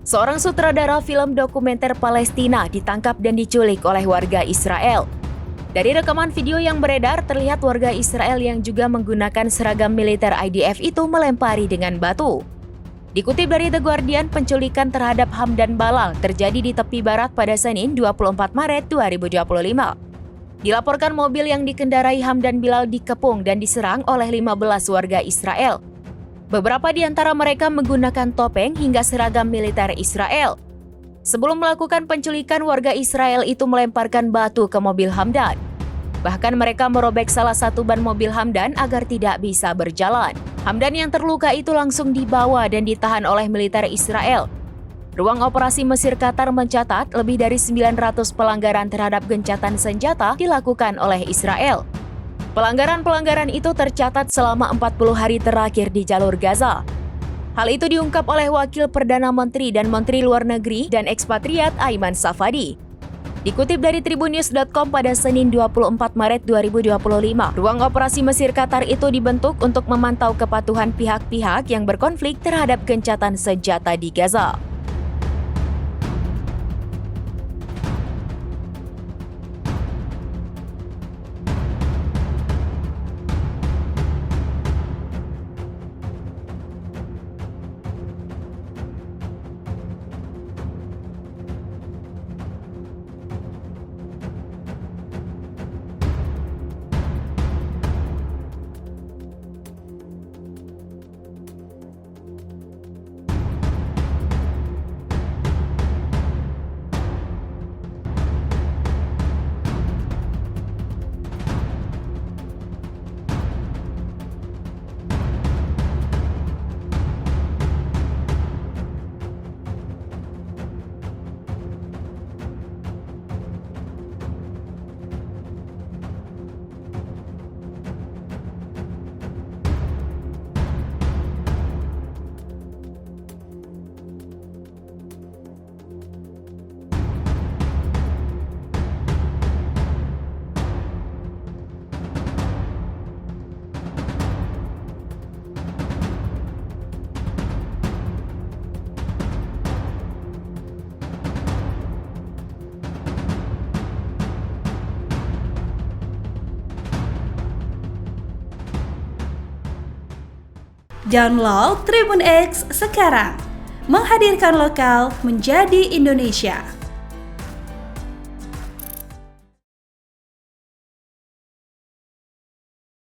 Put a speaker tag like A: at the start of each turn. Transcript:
A: Seorang sutradara film dokumenter Palestina ditangkap dan diculik oleh warga Israel. Dari rekaman video yang beredar, terlihat warga Israel yang juga menggunakan seragam militer IDF itu melempari dengan batu. Dikutip dari The Guardian, penculikan terhadap Hamdan Balal terjadi di tepi barat pada Senin 24 Maret 2025. Dilaporkan mobil yang dikendarai Hamdan Bilal dikepung dan diserang oleh 15 warga Israel. Beberapa di antara mereka menggunakan topeng hingga seragam militer Israel. Sebelum melakukan penculikan, warga Israel itu melemparkan batu ke mobil Hamdan. Bahkan mereka merobek salah satu ban mobil Hamdan agar tidak bisa berjalan. Hamdan yang terluka itu langsung dibawa dan ditahan oleh militer Israel. Ruang operasi Mesir Qatar mencatat lebih dari 900 pelanggaran terhadap gencatan senjata dilakukan oleh Israel. Pelanggaran-pelanggaran itu tercatat selama 40 hari terakhir di jalur Gaza. Hal itu diungkap oleh Wakil Perdana Menteri dan Menteri Luar Negeri dan Ekspatriat Aiman Safadi. Dikutip dari tribunnews.com pada Senin 24 Maret 2025, ruang operasi Mesir Qatar itu dibentuk untuk memantau kepatuhan pihak-pihak yang berkonflik terhadap gencatan senjata di Gaza.
B: Download Tribun X sekarang, menghadirkan lokal menjadi Indonesia.